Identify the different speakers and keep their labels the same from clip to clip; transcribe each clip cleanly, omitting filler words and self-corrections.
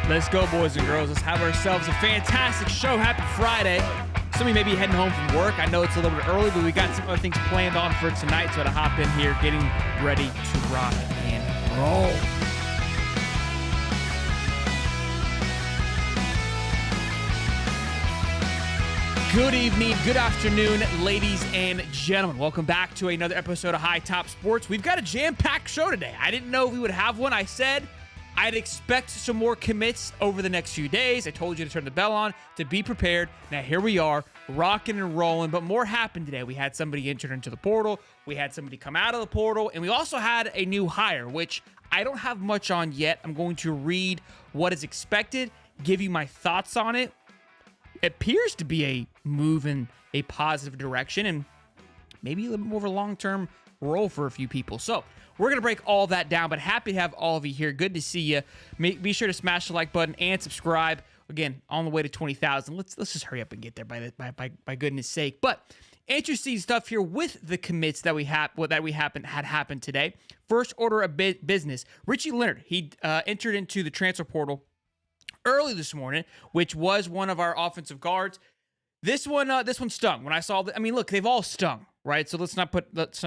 Speaker 1: Let's go, boys and girls. Let's have ourselves a fantastic show. Happy Friday. Some of you may be heading home from work. I know it's a little bit early, but we got some other things planned on for tonight, so to hop in here, getting ready to rock and roll. Good evening, good afternoon, ladies and gentlemen. Welcome back to another episode of High Top Sports. We've got a jam-packed show today. I didn't know we would have one. I said I'd expect some more commits over the next few days. I told you to turn the bell on, to be prepared. Now here we are, rocking and rolling, but more happened today. We had somebody enter into the portal, we had somebody come out of the portal, and we also had a new hire, which I don't have much on yet. I'm going to read what is expected, give you my thoughts on it. It appears to be a move in a positive direction and maybe a little bit more of a long-term role for a few people. So we're going to break all that down, but happy to have all of you here. Good to see you. Be sure to smash the like button and subscribe. Again, on the way to 20,000. Let's just hurry up and get there by goodness sake. But interesting stuff here with the commits that had happened today. First order of business. Richie Leonard, he entered into the transfer portal early this morning, which was one of our offensive guards. This one stung when I saw that. I mean, look, they've all stung, right? So let's not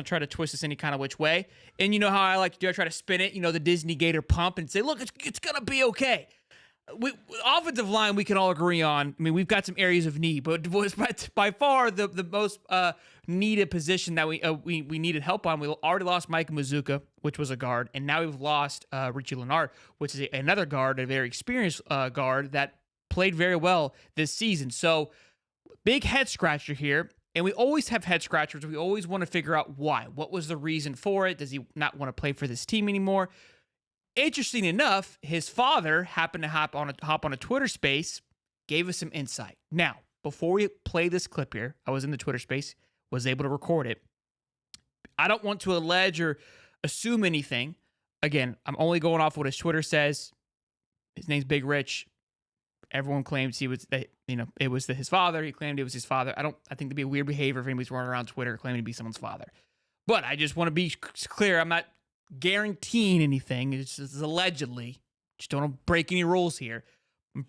Speaker 1: try to twist this any kind of which way. And you know how I like to do? I try to spin it, the Disney Gator pump and say, look, it's gonna be okay. Offensive line, we can all agree on. I mean, we've got some areas of need, but was by far the most needed position that we needed help on. We already lost Mike Mazuka, which was a guard, and now we've lost Richie Leonard, which is another guard, a very experienced guard that played very well this season. So big head scratcher here, and we always have head scratchers. We always want to figure out why. What was the reason for it? Does he not want to play for this team anymore? Interesting enough, his father happened to hop on a Twitter space, gave us some insight. Now, before we play this clip here, I was in the Twitter space, was able to record it. I don't want to allege or assume anything. Again, I'm only going off what his Twitter says. His name's Big Rich. Everyone claims it was his father. He claimed it was his father. I think it'd be a weird behavior if anybody's running around Twitter claiming to be someone's father. But I just want to be clear. I'm not guaranteeing anything. It's just allegedly. Just don't break any rules here. I'm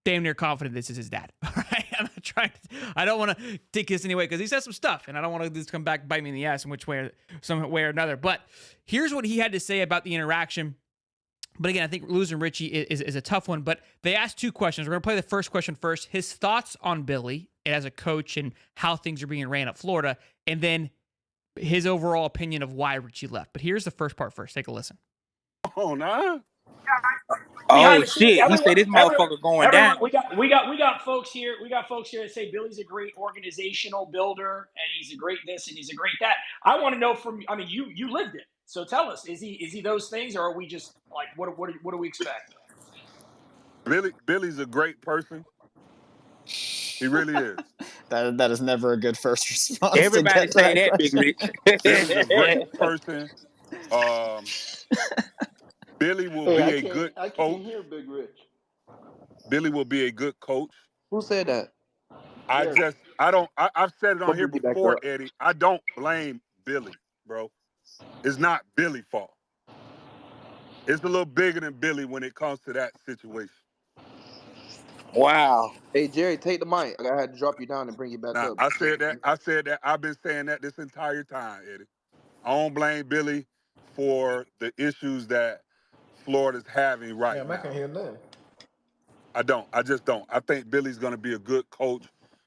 Speaker 1: damn near confident this is his dad. All right? I'm not trying to, I don't want to take this anyway because he said some stuff and I don't want to just come back and bite me in the ass in some way or another. But here's what he had to say about the interaction. But again, I think losing Richie is a tough one. But they asked two questions. We're going to play the first question first. His thoughts on Billy as a coach and how things are being ran at Florida. And then his overall opinion of why Richie left. But here's the first part first. Take a listen.
Speaker 2: Oh, nah.
Speaker 3: Oh shit! He said this motherfucker going down.
Speaker 4: We got folks here. We got folks here that say Billy's a great organizational builder and he's a great this and he's a great that. I want to know from. I mean, you lived it, so tell us: is he those things, or are we just like what do we expect?
Speaker 2: Billy's a great person. He really is.
Speaker 3: That is never a good first response.
Speaker 5: Everybody say that, Big Rich.
Speaker 2: Billy's a great person. Billy will be a good coach.
Speaker 6: I can't hear Big Rich.
Speaker 2: Billy will be a good coach.
Speaker 6: Who said that?
Speaker 2: I've said it on here before, Eddie. I don't blame Billy, bro. It's not Billy's fault. It's a little bigger than Billy when it comes to that situation.
Speaker 5: Wow.
Speaker 6: Hey, Jerry, take the mic. I had to drop you down and bring you back up.
Speaker 2: I said that. I've been saying that this entire time, Eddie. I don't blame Billy for the issues that Florida's having right now.
Speaker 6: I can't hear nothing.
Speaker 2: I don't. I just don't. I think Billy's going to be a good coach.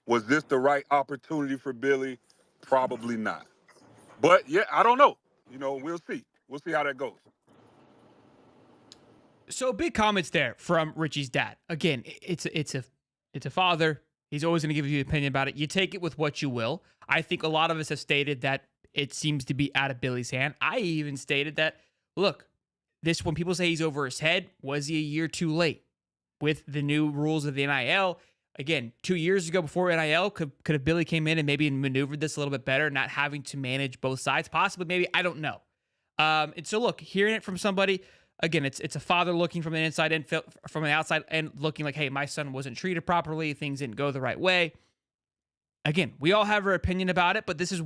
Speaker 2: Was this the right opportunity for Billy? Probably not. But, yeah, I don't know. We'll see. We'll see how that goes.
Speaker 1: So big comments there from Richie's dad. Again, it's a father. He's always going to give you an opinion about it. You take it with what you will. I think a lot of us have stated that it seems to be out of Billy's hand. I even stated that, look, when people say he's over his head, was he a year too late with the new rules of the NIL? Again, 2 years ago before NIL, could have Billy came in and maybe maneuvered this a little bit better, not having to manage both sides? Possibly, maybe, I don't know. And so look, hearing it from somebody, again, it's a father looking from the inside and from the outside and looking like, hey, my son wasn't treated properly, things didn't go the right way. Again, we all have our opinion about it, but this is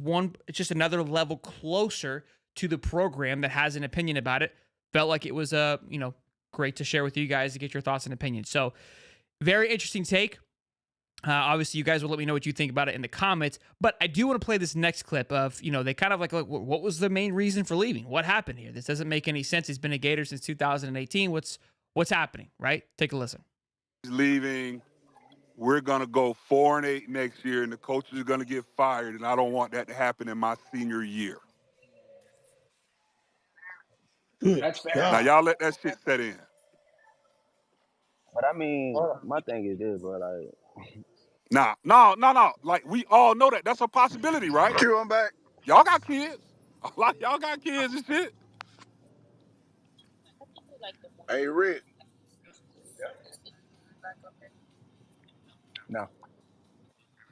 Speaker 1: it's just another level closer to the program that has an opinion about it. Felt like it was great to share with you guys to get your thoughts and opinions. So very interesting take. Obviously, you guys will let me know what you think about it in the comments. But I do want to play this next clip of, they kind of like, what was the main reason for leaving? What happened here? This doesn't make any sense. He's been a Gator since 2018. What's happening, right? Take a listen.
Speaker 2: He's leaving. We're going to go 4-8 next year, and the coaches are going to get fired, and I don't want that to happen in my senior year.
Speaker 4: That's fair.
Speaker 2: Now, y'all let that shit set in.
Speaker 5: But I mean, my thing is this, bro. Like,
Speaker 2: No. Like, we all know that. That's a possibility, right?
Speaker 7: Q, I'm back.
Speaker 2: Y'all got kids. A lot of y'all got kids and shit.
Speaker 7: Hey, Rich.
Speaker 5: no,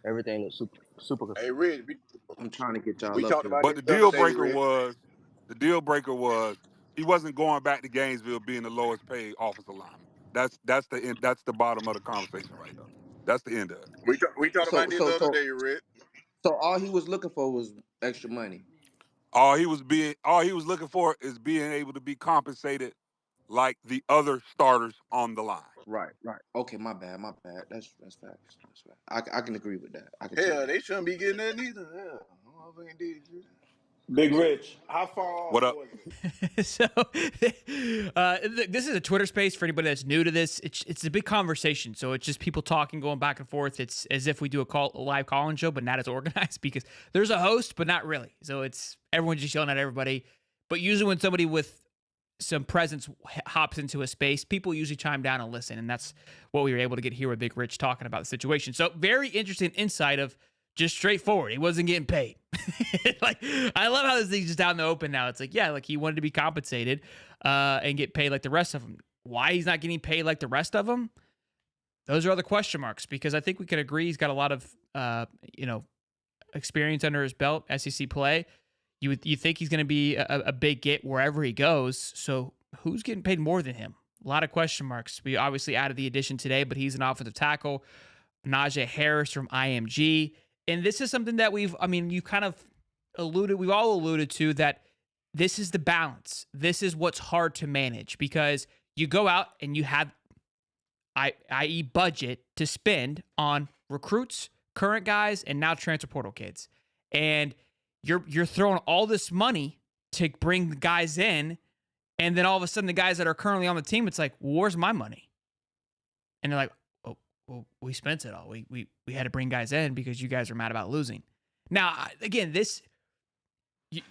Speaker 5: everything looks super.
Speaker 7: Hey, Rich.
Speaker 6: I'm trying to get y'all
Speaker 7: We
Speaker 6: up
Speaker 7: talked
Speaker 6: here.
Speaker 7: about
Speaker 2: But
Speaker 7: this
Speaker 2: the
Speaker 7: the
Speaker 2: deal
Speaker 7: other day,
Speaker 2: breaker was he wasn't going back to Gainesville being the lowest paid offensive lineman. That's the end. That's the bottom of the conversation right there. That's the end of it.
Speaker 7: We talked about this the other day, Rich.
Speaker 6: So all he was looking for was extra money.
Speaker 2: All he was looking for is being able to be compensated like the other starters on the line.
Speaker 6: Right. Okay, my bad. That's facts. That's fact. I can agree with that. I can
Speaker 7: Hell, they shouldn't be getting that neither. Hell, motherfucking did shit.
Speaker 8: Big Rich, how far off
Speaker 2: What up?
Speaker 8: was it?
Speaker 1: So this is a Twitter space for anybody that's new to this. It's a big conversation. So it's just people talking, going back and forth. It's as if we do a live call-in show, but not as organized because there's a host, but not really. So it's everyone's just yelling at everybody. But usually when somebody with some presence hops into a space, people usually chime down and listen. And that's what we were able to get here with Big Rich talking about the situation. So very interesting insight of just straightforward. He wasn't getting paid. Like, I love how this thing's just out in the open now. It's like, yeah, like he wanted to be compensated and get paid like the rest of them. Why he's not getting paid like the rest of them? Those are other question marks because I think we can agree he's got a lot of, experience under his belt, SEC play. You think he's going to be a big get wherever he goes. So who's getting paid more than him? A lot of question marks. We obviously added the addition today, but he's an offensive tackle. Najee Harris from IMG. And this is something that we've all alluded to that this is the balance. This is what's hard to manage because you go out and you have, i.e. budget to spend on recruits, current guys, and now transfer portal kids. And you're throwing all this money to bring the guys in, and then all of a sudden the guys that are currently on the team, it's like, well, where's my money? And they're like, oh, well, we spent it all. We had to bring guys in because you guys are mad about losing. Now, again,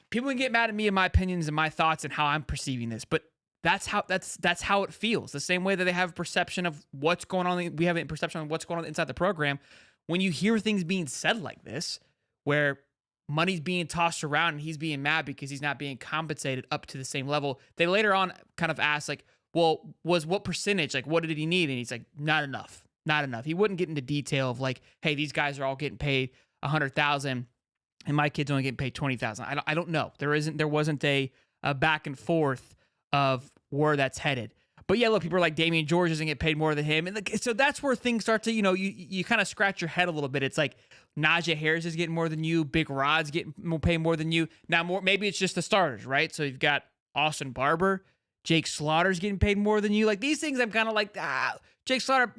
Speaker 1: people can get mad at me and my opinions and my thoughts and how I'm perceiving this, but that's how it feels. The same way that they have a perception of what's going on. We have a perception of what's going on inside the program. When you hear things being said like this, where money's being tossed around and he's being mad because he's not being compensated up to the same level, they later on kind of ask like, well, what percentage? Like, what did he need? And he's like, not enough. He wouldn't get into detail of like, hey, these guys are all getting paid $100,000 and my kid's only getting paid $20,000. I don't know. There wasn't a back and forth of where that's headed. But yeah, look, people are like Damian George doesn't get paid more than him. And so that's where things start to, you kind of scratch your head a little bit. It's like Najee Harris is getting more than you. Big Rod's getting paid more than you. Now, maybe it's just the starters, right? So you've got Austin Barber, Jake Slaughter's getting paid more than you. Like these things, I'm kind of like, Jake Slaughter,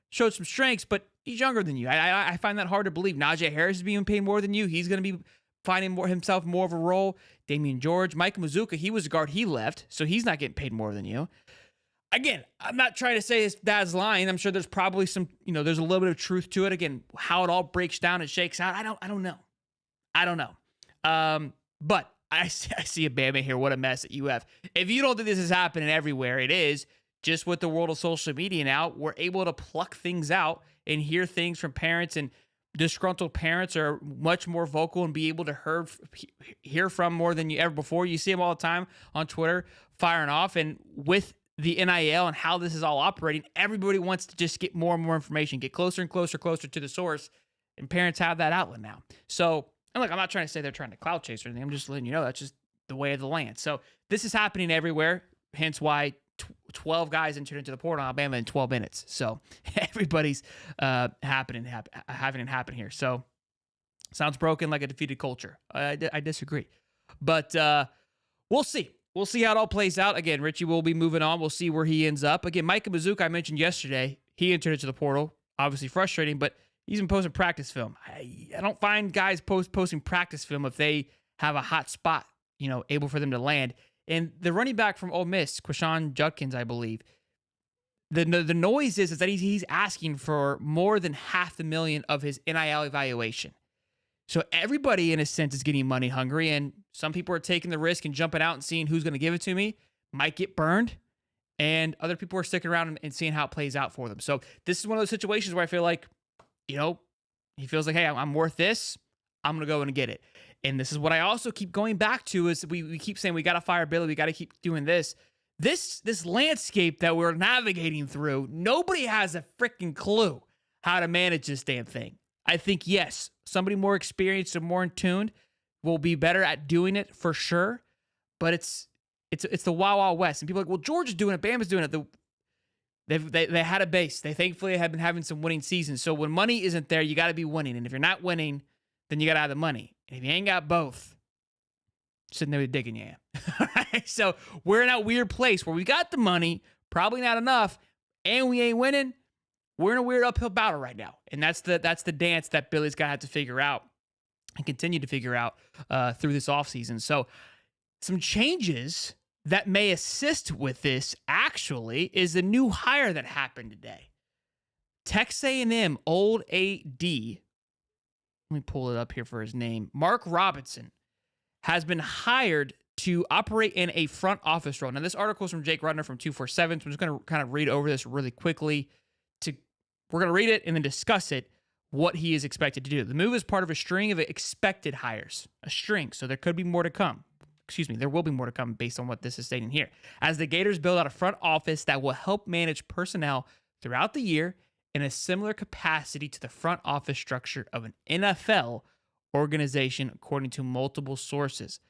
Speaker 1: showed some strengths, but he's younger than you. I find that hard to believe. Najee Harris is being paid more than you. He's going to be finding himself more of a role. Damian George, Mike Mazuka, he was a guard. He left, so he's not getting paid more than you. Again, I'm not trying to say his dad's lying. I'm sure there's probably some, there's a little bit of truth to it. Again, how it all breaks down and shakes out, I don't know. But I see a Bama here. What a mess at UF. If you don't think this is happening everywhere, it is. Just with the world of social media now, we're able to pluck things out and hear things from parents, and disgruntled parents are much more vocal and be able to hear from more than you ever before. You see them all the time on Twitter firing off, and with the NIL and how this is all operating, everybody wants to just get more and more information, get closer and closer to the source, and parents have that outlet now. So, and look, I'm not trying to say they're trying to cloud chase or anything. I'm just letting you know that's just the way of the land. So this is happening everywhere, hence why 12 guys entered into the portal in Alabama in 12 minutes. So everybody's having it happen here. So sounds broken like a defeated culture. I disagree. But we'll see. we'll see how it all plays out. Again, Richie will be moving on. We'll see where he ends up. Again, Micah Mazuka, I mentioned yesterday, he entered into the portal. Obviously frustrating, but he's been posting practice film. I don't find guys posting practice film if they have a hot spot, able for them to land. And the running back from Ole Miss, Quashon Judkins, I believe, the noise is that he's asking for more than $500,000 of his NIL evaluation. So everybody, in a sense, is getting money hungry, and some people are taking the risk and jumping out and seeing who's going to give it to me. Might get burned, and other people are sticking around and seeing how it plays out for them. So this is one of those situations where I feel like, he feels like, hey, I'm worth this. I'm going to go and get it. And this is what I also keep going back to is we keep saying we got to fire Billy. We got to keep doing this. This landscape that we're navigating through, nobody has a freaking clue how to manage this damn thing. I think, yes, somebody more experienced and more in tune will be better at doing it for sure. But it's the Wild Wild West. And people are like, well, Georgia's doing it. Bama's doing it. They had a base. They thankfully have been having some winning seasons. So when money isn't there, you got to be winning. And if you're not winning, then you got to have the money. And if you ain't got both, sitting there with digging you. So we're in that weird place where we got the money, probably not enough, and we ain't winning. We're in a weird uphill battle right now. And that's the dance that Billy's got to have to figure out and continue to figure out through this offseason. So some changes that may assist with this actually is the new hire that happened today. Texas A&M old AD, let me pull it up here for his name, Mark Robinson, has been hired to operate in a front office role. Now, this article is from Jake Rudner from 247, so I'm just going to kind of read over this really quickly. We're going to read it and then discuss it, what he is expected to do. The move is part of a string of expected hires, a string, so there could be more to come. There will be more to come based on what this is stating here. As the Gators build out a front office that will help manage personnel throughout the year in a similar capacity to the front office structure of an NFL organization, according to multiple sources.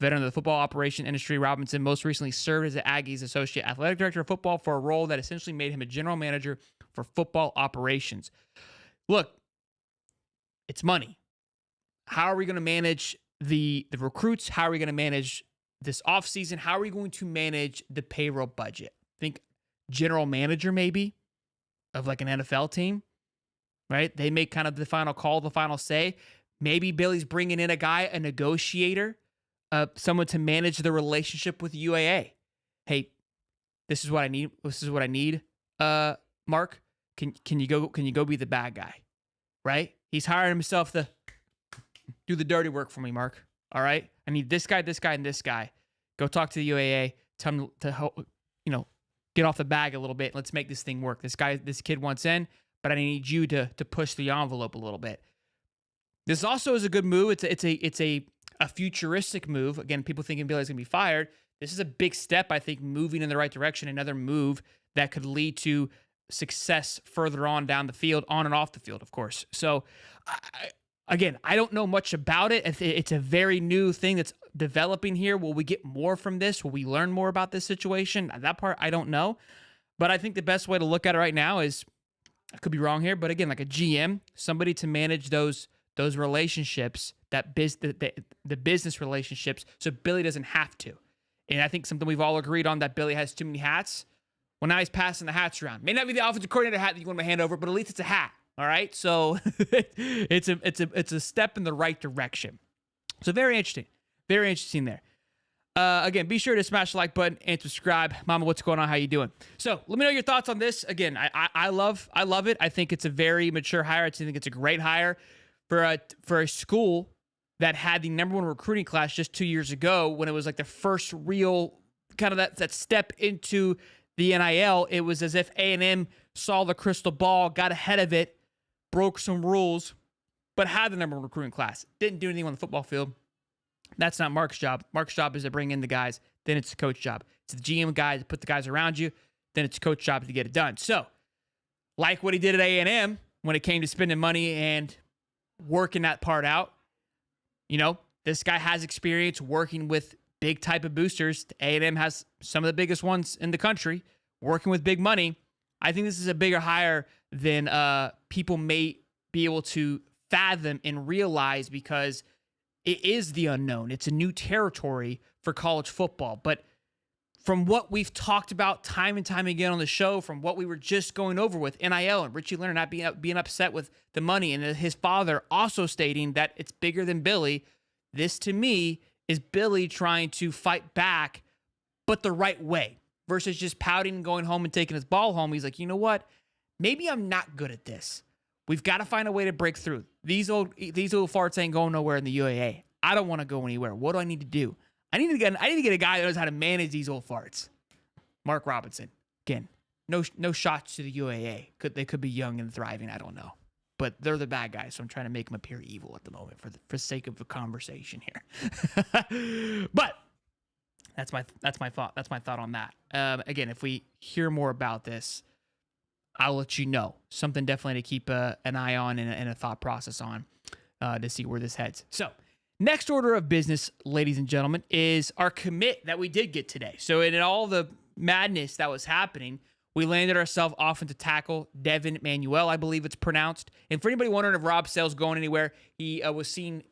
Speaker 1: Veteran of the football operation industry, Robinson most recently served as the Aggies Associate Athletic Director of Football for a role that essentially made him a general manager for football operations. Look, it's money. How are we going to manage the recruits? How are we going to manage this offseason? How are we going to manage the payroll budget? Think general manager maybe of like an NFL team, right? They make kind of the final call, the final say. Maybe Billy's bringing in a guy, a negotiator, someone to manage the relationship with UAA. Hey, this is what I need. This is what I need. Mark, can you go be the bad guy? Right? He's hiring himself to do the dirty work for me, Mark. All right? I need this guy, and this guy. Go talk to the UAA. Tell him to help, get off the bag a little bit. Let's make this thing work. This kid wants in, but I need you to push the envelope a little bit. This also is a good move. It's a futuristic move. Again, people thinking Billy's going to be fired. This is a big step, I think, moving in the right direction. Another move that could lead to success further on down the field, on and off the field, of course. So, again, I don't know much about it. It's a very new thing that's developing here. Will we get more from this? Will we learn more about this situation? That part, I don't know. But I think the best way to look at it right now is, I could be wrong here, but again, like a GM, somebody to manage those relationships, the business relationships, so Billy doesn't have to. And I think something we've all agreed on, that Billy has too many hats. Well, now he's passing the hats around. May not be the offensive coordinator hat that you want to hand over, but at least it's a hat. All right, so it's a step in the right direction. So very interesting there. Again, be sure to smash the like button and subscribe. Mama, what's going on? How you doing? So let me know your thoughts on this. Again, I love it. I think it's a very mature hire. I think it's a great hire for a school that had the number one recruiting class just 2 years ago, when it was like the first real kind of that step into the NIL. It was as if A&M saw the crystal ball, got ahead of it, broke some rules, but had the number one recruiting class. Didn't do anything on the football field. That's not Mark's job. Mark's job is to bring in the guys. Then it's the coach job. It's the GM guy to put the guys around you. Then it's the coach job to get it done. So, like what he did at A&M when it came to spending money and working that part out, this guy has experience working with big type of boosters. A&M has some of the biggest ones in the country, working with big money. I think this is a bigger hire than people may be able to fathom and realize, because it is the unknown. It's a new territory for college football. But from what we've talked about time and time again on the show, from what we were just going over with NIL and Richie Leonard not being upset with the money, and his father also stating that it's bigger than Billy, this to me is Billy trying to fight back, but the right way, versus just pouting and going home and taking his ball home. He's like, you know what? Maybe I'm not good at this. We've got to find a way to break through. These little farts ain't going nowhere in the UAA. I don't want to go anywhere. What do I need to do? I need to get a guy that knows how to manage these old farts. Mark Robinson. Again, no shots to the UAA. They could be young and thriving. I don't know. But they're the bad guys, so I'm trying to make them appear evil at the moment for sake of the conversation here. But that's my thought. That's my thought on that. Again, if we hear more about this, I'll let you know. Something definitely to keep an eye on and a thought process on to see where this heads. So, next order of business, ladies and gentlemen, is our commit that we did get today. So, in all the madness that was happening, we landed ourselves offensive tackle Devon Manuel, I believe it's pronounced. And for anybody wondering if Rob Sale's going anywhere, he was seen.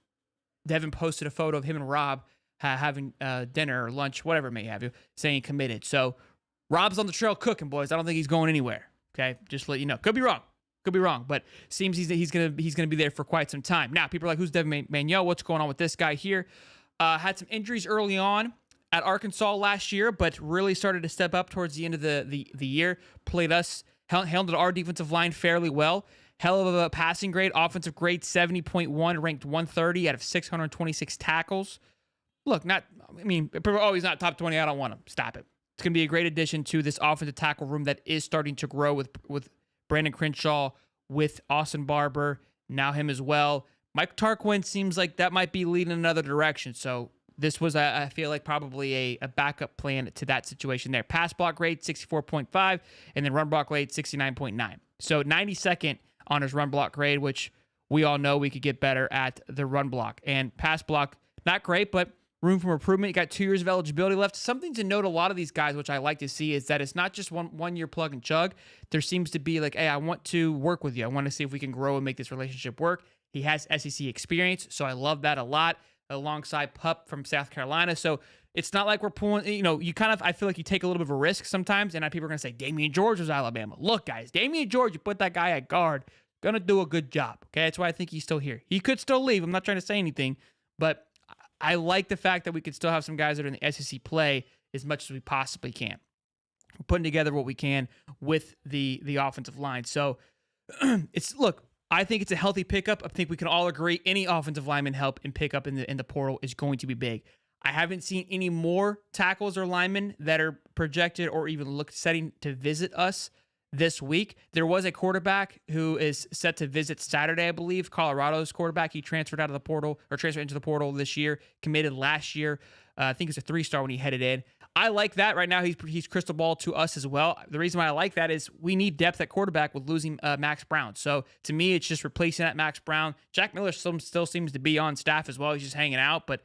Speaker 1: Devon posted a photo of him and Rob having dinner or lunch, whatever it may have you, saying he committed. So, Rob's on the trail cooking, boys. I don't think he's going anywhere. Okay, just to let you know. Could be wrong, but seems he's gonna be there for quite some time. Now, people are like, who's Devon Manuel? What's going on with this guy here? Had some injuries early on at Arkansas last year, but really started to step up towards the end of the year. Handled our defensive line fairly well. Hell of a passing grade, offensive grade 70.1, ranked 130 out of 626 tackles. Look, he's not top 20. I don't want him. Stop it. It's going to be a great addition to this offensive tackle room that is starting to grow with Brandon Crenshaw, with Austin Barber, now him as well. Mike Tarquin seems like that might be leading another direction. So this was, I feel like, probably a backup plan to that situation there. Pass block grade, 64.5, and then run block grade, 69.9. So 92nd on his run block grade, which we all know we could get better at the run block. And pass block, not great, but room for improvement. You got 2 years of eligibility left. Something to note, a lot of these guys, which I like to see, is that it's not just one year plug and chug. There seems to be like, hey, I want to work with you. I want to see if we can grow and make this relationship work. He has SEC experience, so I love that a lot, alongside Pup from South Carolina. So it's not like we're pulling, I feel like you take a little bit of a risk sometimes, and people are going to say, Damian George was Alabama. Look, guys, Damian George, you put that guy at guard, going to do a good job. Okay, that's why I think he's still here. He could still leave. I'm not trying to say anything, but I like the fact that we could still have some guys that are in the SEC play as much as we possibly can. We're putting together what we can with the offensive line. So I think it's a healthy pickup. I think we can all agree any offensive lineman help and pick up in the portal is going to be big. I haven't seen any more tackles or linemen that are projected or even setting to visit us this week. There was a quarterback who is set to visit Saturday, I believe. Colorado's quarterback. He transferred into the portal this year, committed last year. I think it's a 3-star when he headed in. I like that. Right now, he's crystal ball to us as well. The reason why I like that is we need depth at quarterback with losing Max Brown. So to me, it's just replacing that Max Brown. Jack Miller still seems to be on staff as well. He's just hanging out, but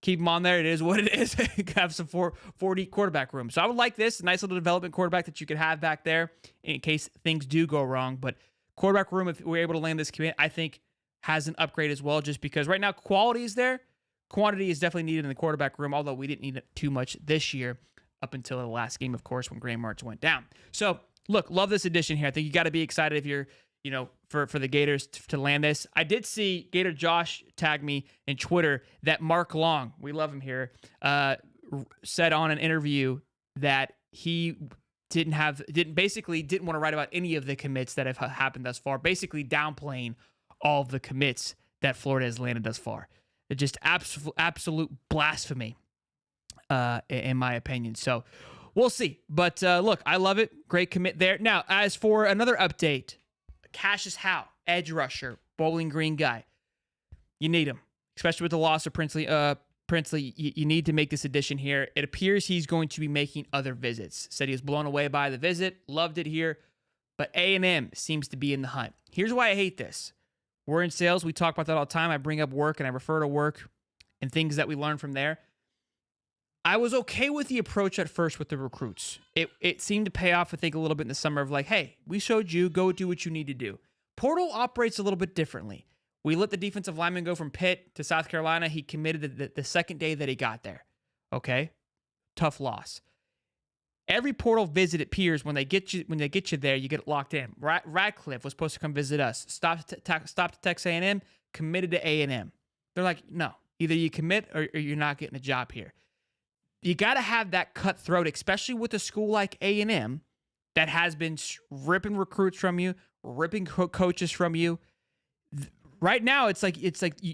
Speaker 1: keep him on there. It is what it is. Have some 4D quarterback room. So I would like this. Nice little development quarterback that you could have back there in case things do go wrong. But quarterback room, if we're able to land this commit, I think has an upgrade as well, just because right now quality is there. Quantity is definitely needed in the quarterback room, although we didn't need it too much this year up until the last game, of course, when Graham March went down. So, look, love this addition here. I think you got to be excited if you're, for the Gators to land this. I did see Gator Josh tag me in Twitter that Mark Long, we love him here, said on an interview that he didn't want to write about any of the commits that have happened thus far, basically downplaying all of the commits that Florida has landed thus far. It's just absolute blasphemy, in my opinion. So we'll see. But look, I love it. Great commit there. Now, as for another update, Cassius Howe, edge rusher, Bowling Green guy. You need him, especially with the loss of Princely. You need to make this addition here. It appears he's going to be making other visits. Said he was blown away by the visit. Loved it here. But A&M seems to be in the hunt. Here's why I hate this. We're in sales. We talk about that all the time. I bring up work and I refer to work and things that we learn from there. I was okay with the approach at first with the recruits. It seemed to pay off, I think, a little bit in the summer of like, hey, we showed you, go do what you need to do. Portal operates a little bit differently. We let the defensive lineman go from Pitt to South Carolina. He committed the second day that he got there. Okay? Tough loss. Every portal visit appears when they get you there, you get locked in. Radcliffe was supposed to come visit us. Stopped to Texas A&M, committed to A&M. They're like, no, either you commit or you're not getting a job here. You got to have that cutthroat, especially with a school like A&M that has been ripping recruits from you, ripping coaches from you. Right now, it's like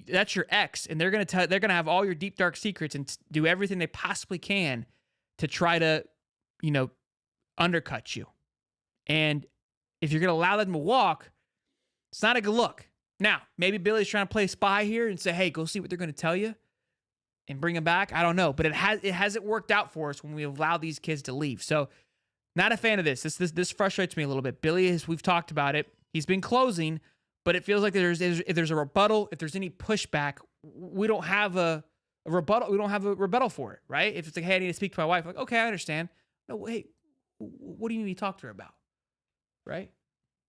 Speaker 1: that's your ex, and they're gonna have all your deep dark secrets and do everything they possibly can to try to, undercut you. And if you're gonna allow them to walk, it's not a good look. Now, maybe Billy's trying to play spy here and say, "Hey, go see what they're gonna tell you," and bring them back. I don't know, but it hasn't worked out for us when we allow these kids to leave. So, not a fan of this. This frustrates me a little bit. Billy, we've talked about it. He's been closing. But it feels like if there's a rebuttal, if there's any pushback, we don't have a rebuttal. We don't have a rebuttal for it, right? If it's like, hey, I need to speak to my wife, like, okay, I understand. No, wait, what do you need to talk to her about, right?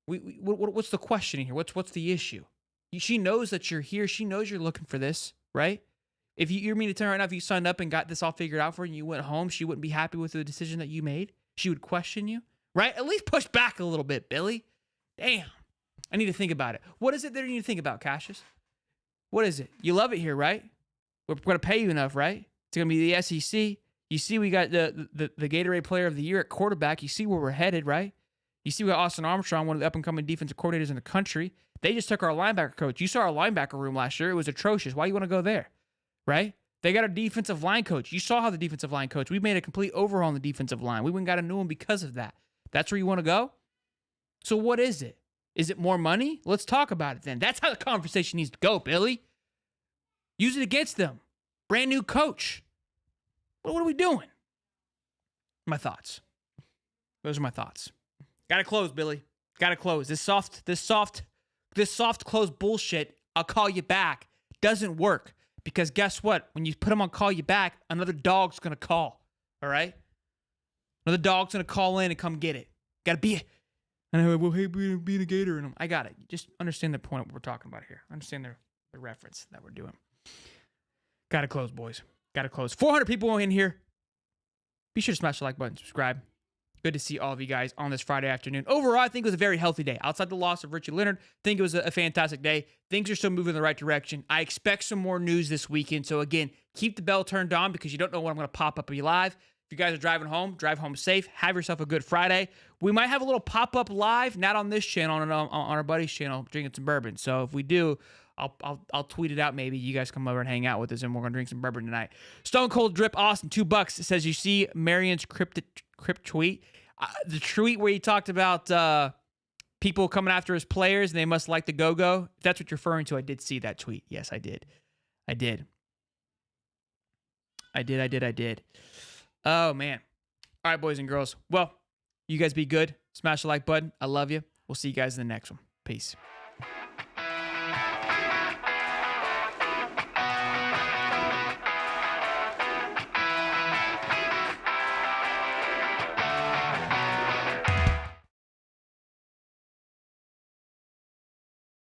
Speaker 1: What's the question here? What's the issue? She knows that you're here. She knows you're looking for this, right? If you're mean to tell her right now, if you signed up and got this all figured out for her and you went home, she wouldn't be happy with the decision that you made. She would question you, right? At least push back a little bit, Billy. Damn. I need to think about it. What is it that you need to think about, Cassius? What is it? You love it here, right? We're going to pay you enough, right? It's going to be the SEC. You see we got the Gatorade Player of the Year at quarterback. You see where we're headed, right? You see we got Austin Armstrong, one of the up-and-coming defensive coordinators in the country. They just took our linebacker coach. You saw our linebacker room last year. It was atrocious. Why do you want to go there, right? They got a defensive line coach. You saw how the defensive line coach. We made a complete overhaul on the defensive line. We went and got a new one because of that. That's where you want to go? So what is it? Is it more money? Let's talk about it then. That's how the conversation needs to go, Billy. Use it against them. Brand new coach. What are we doing? My thoughts. Those are my thoughts. Gotta close, Billy. Gotta close. This soft close bullshit, I'll call you back, doesn't work. Because guess what? When you put them on call you back, another dog's gonna call. All right? Another dog's gonna call in and come get it. Gotta be And I went, well, hey, being a Gator. And I got it. Just understand the point of what we're talking about here. Understand the reference that we're doing. Got to close, boys. Got to close. 400 people in here. Be sure to smash the like button, subscribe. Good to see all of you guys on this Friday afternoon. Overall, I think it was a very healthy day. Outside the loss of Richie Leonard, I think it was a fantastic day. Things are still moving in the right direction. I expect some more news this weekend. So, again, keep the bell turned on because you don't know when I'm going to pop up and be live. If you guys are driving home, drive home safe. Have yourself a good Friday. We might have a little pop-up live, not on this channel, on our buddy's channel, drinking some bourbon. So if we do, I'll tweet it out maybe. You guys come over and hang out with us, and we're going to drink some bourbon tonight. Stone Cold Drip Austin, $2. Says, you see Marion's crypt tweet? The tweet where he talked about people coming after his players, and they must like the go-go. If that's what you're referring to, I did see that tweet. Yes, I did. I did. Oh, man. All right, boys and girls. Well, you guys be good. Smash the like button. I love you. We'll see you guys in the next one. Peace.